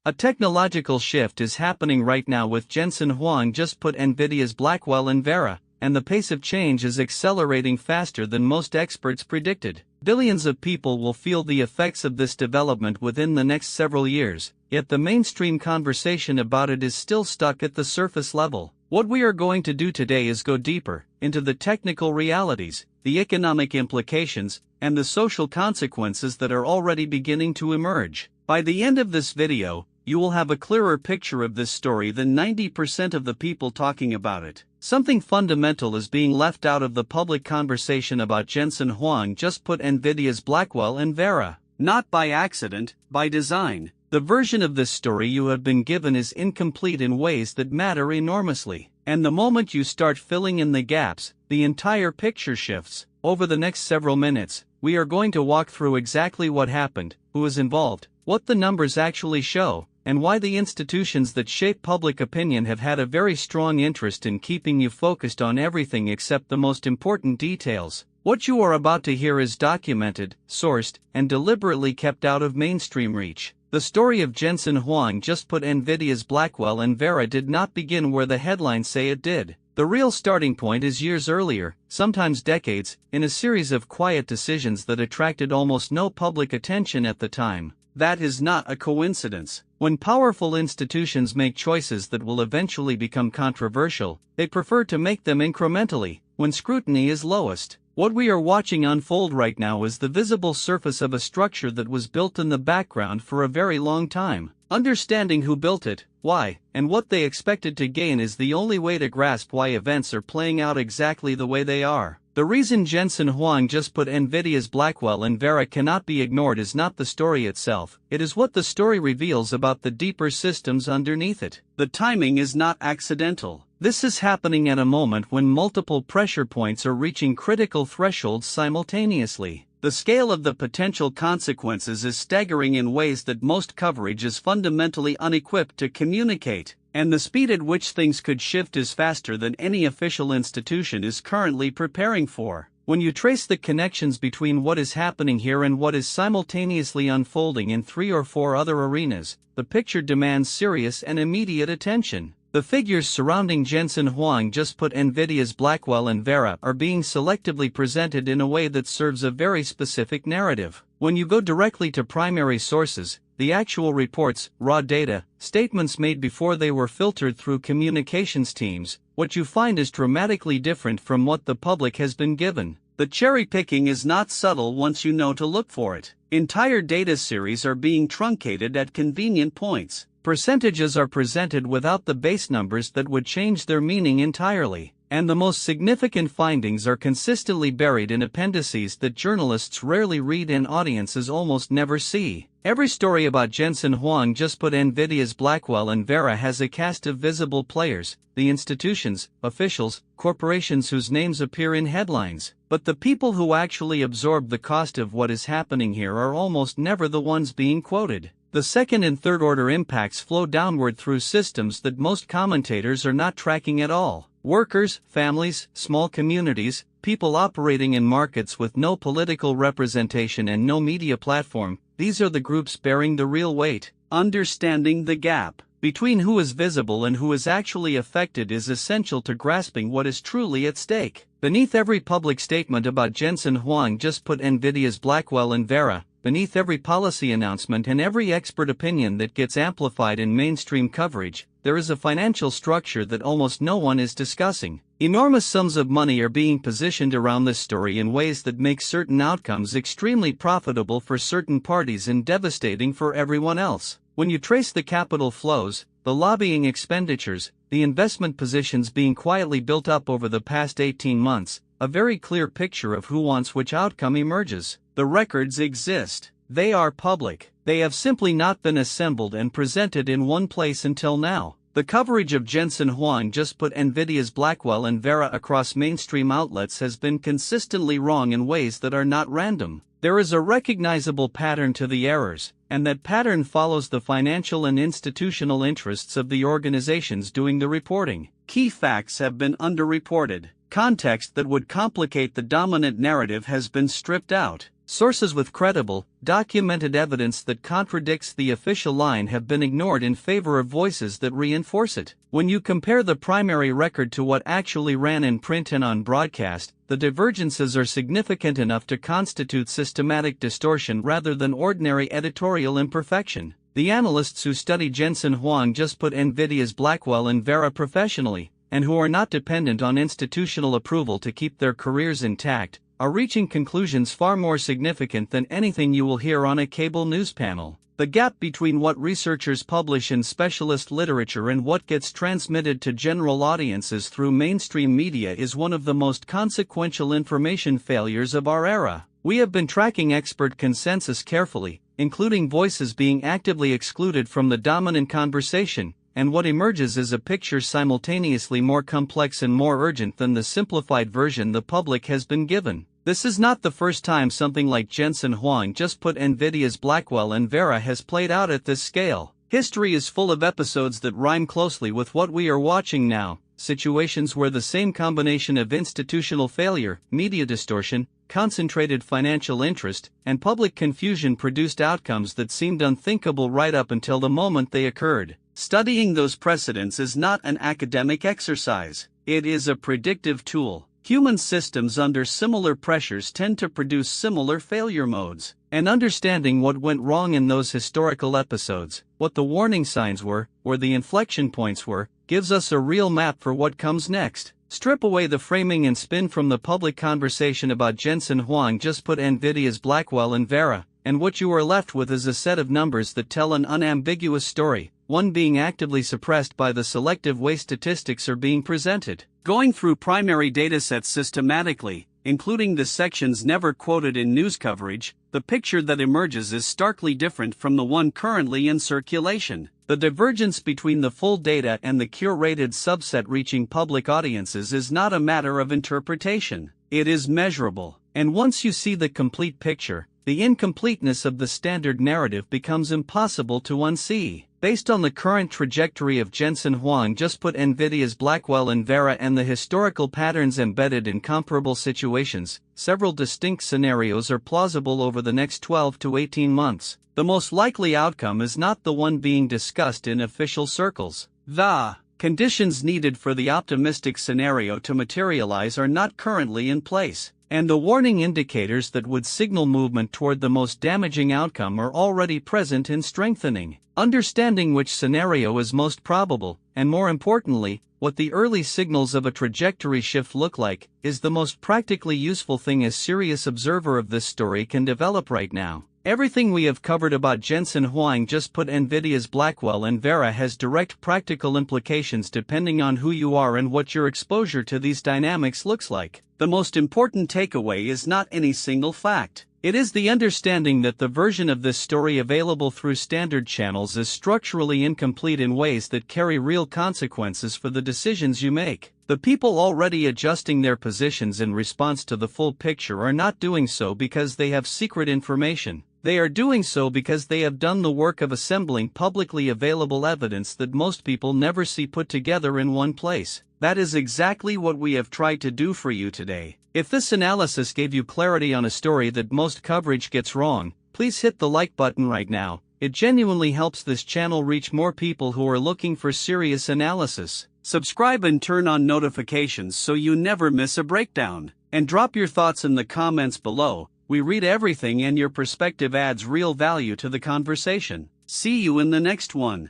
A technological shift is happening right now with Jensen Huang just put Nvidia's Blackwell and Vera, and the pace of change is accelerating faster than most experts predicted. Billions of people will feel the effects of this development within the next several years, yet the mainstream conversation about it is still stuck at the surface level. What we are going to do today is go deeper into the technical realities, the economic implications, and the social consequences that are already beginning to emerge. By the end of this video, you will have a clearer picture of this story than 90% of the people talking about it. Something fundamental is being left out of the public conversation about Jensen Huang just put Nvidia's Blackwell and Vera. Not by accident, by design. The version of this story you have been given is incomplete in ways that matter enormously. And the moment you start filling in the gaps, the entire picture shifts. Over the next several minutes, we are going to walk through exactly what happened, who is involved, what the numbers actually show, and why the institutions that shape public opinion have had a very strong interest in keeping you focused on everything except the most important details. What you are about to hear is documented, sourced, and deliberately kept out of mainstream reach. The story of Jensen Huang just put Nvidia's Blackwell and Vera did not begin where the headlines say it did. The real starting point is years earlier, sometimes decades, in a series of quiet decisions that attracted almost no public attention at the time. That is not a coincidence. When powerful institutions make choices that will eventually become controversial, they prefer to make them incrementally, when scrutiny is lowest. What we are watching unfold right now is the visible surface of a structure that was built in the background for a very long time. Understanding who built it, why, and what they expected to gain is the only way to grasp why events are playing out exactly the way they are. The reason Jensen Huang just put Nvidia's Blackwell and Vera cannot be ignored is not the story itself, it is what the story reveals about the deeper systems underneath it. The timing is not accidental. This is happening at a moment when multiple pressure points are reaching critical thresholds simultaneously. The scale of the potential consequences is staggering in ways that most coverage is fundamentally unequipped to communicate, and the speed at which things could shift is faster than any official institution is currently preparing for. When you trace the connections between what is happening here and what is simultaneously unfolding in 3 or 4 other arenas, the picture demands serious and immediate attention. The figures surrounding Jensen Huang just put Nvidia's Blackwell and Vera are being selectively presented in a way that serves a very specific narrative. When you go directly to primary sources, the actual reports, raw data, statements made before they were filtered through communications teams, what you find is dramatically different from what the public has been given. The cherry picking is not subtle once you know to look for it. Entire data series are being truncated at convenient points. Percentages are presented without the base numbers that would change their meaning entirely, and the most significant findings are consistently buried in appendices that journalists rarely read and audiences almost never see. Every story about Jensen Huang just put Nvidia's Blackwell and Vera has a cast of visible players, the institutions, officials, corporations whose names appear in headlines. But the people who actually absorb the cost of what is happening here are almost never the ones being quoted. The second and third order impacts flow downward through systems that most commentators are not tracking at all. Workers, families, small communities, people operating in markets with no political representation and no media platform, these are the groups bearing the real weight. Understanding the gap between who is visible and who is actually affected is essential to grasping what is truly at stake. Beneath every public statement about Jensen Huang just put Nvidia's Blackwell and Vera, beneath every policy announcement and every expert opinion that gets amplified in mainstream coverage, there is a financial structure that almost no one is discussing. Enormous sums of money are being positioned around this story in ways that make certain outcomes extremely profitable for certain parties and devastating for everyone else. When you trace the capital flows, the lobbying expenditures, the investment positions being quietly built up over the past 18 months, a very clear picture of who wants which outcome emerges. The records exist. They are public. They have simply not been assembled and presented in one place until now. The coverage of Jensen Huang just put Nvidia's Blackwell and Vera across mainstream outlets has been consistently wrong in ways that are not random. There is a recognizable pattern to the errors, and that pattern follows the financial and institutional interests of the organizations doing the reporting. Key facts have been underreported. Context that would complicate the dominant narrative has been stripped out. Sources with credible, documented evidence that contradicts the official line have been ignored in favor of voices that reinforce it. When you compare the primary record to what actually ran in print and on broadcast, the divergences are significant enough to constitute systematic distortion rather than ordinary editorial imperfection. The analysts who study Jensen Huang just put Nvidia's Blackwell and Vera professionally, and who are not dependent on institutional approval to keep their careers intact, are reaching conclusions far more significant than anything you will hear on a cable news panel. The gap between what researchers publish in specialist literature and what gets transmitted to general audiences through mainstream media is one of the most consequential information failures of our era. We have been tracking expert consensus carefully, including voices being actively excluded from the dominant conversation, and what emerges is a picture simultaneously more complex and more urgent than the simplified version the public has been given. This is not the first time something like Jensen Huang just put Nvidia's Blackwell and Vera has played out at this scale. History is full of episodes that rhyme closely with what we are watching now, situations where the same combination of institutional failure, media distortion, concentrated financial interest, and public confusion produced outcomes that seemed unthinkable right up until the moment they occurred. Studying those precedents is not an academic exercise, it is a predictive tool. Human systems under similar pressures tend to produce similar failure modes, and understanding what went wrong in those historical episodes, what the warning signs were, or the inflection points were, gives us a real map for what comes next. Strip away the framing and spin from the public conversation about Jensen Huang just put Nvidia's Blackwell and Vera, and what you are left with is a set of numbers that tell an unambiguous story, one being actively suppressed by the selective way statistics are being presented. Going through primary datasets systematically, including the sections never quoted in news coverage, the picture that emerges is starkly different from the one currently in circulation. The divergence between the full data and the curated subset reaching public audiences is not a matter of interpretation, it is measurable. And once you see the complete picture, the incompleteness of the standard narrative becomes impossible to unsee. Based on the current trajectory of Jensen Huang just put Nvidia's Blackwell and Vera and the historical patterns embedded in comparable situations, several distinct scenarios are plausible over the next 12 to 18 months. The most likely outcome is not the one being discussed in official circles. The conditions needed for the optimistic scenario to materialize are not currently in place, and the warning indicators that would signal movement toward the most damaging outcome are already present and strengthening. Understanding which scenario is most probable, and more importantly, what the early signals of a trajectory shift look like, is the most practically useful thing a serious observer of this story can develop right now. Everything we have covered about Jensen Huang just put Nvidia's Blackwell and Vera has direct practical implications depending on who you are and what your exposure to these dynamics looks like. The most important takeaway is not any single fact. It is the understanding that the version of this story available through standard channels is structurally incomplete in ways that carry real consequences for the decisions you make. The people already adjusting their positions in response to the full picture are not doing so because they have secret information. They are doing so because they have done the work of assembling publicly available evidence that most people never see put together in one place. That is exactly what we have tried to do for you today. If this analysis gave you clarity on a story that most coverage gets wrong, please hit the like button right now. It genuinely helps this channel reach more people who are looking for serious analysis. Subscribe and turn on notifications so you never miss a breakdown. And drop your thoughts in the comments below. We read everything and your perspective adds real value to the conversation. See you in the next one.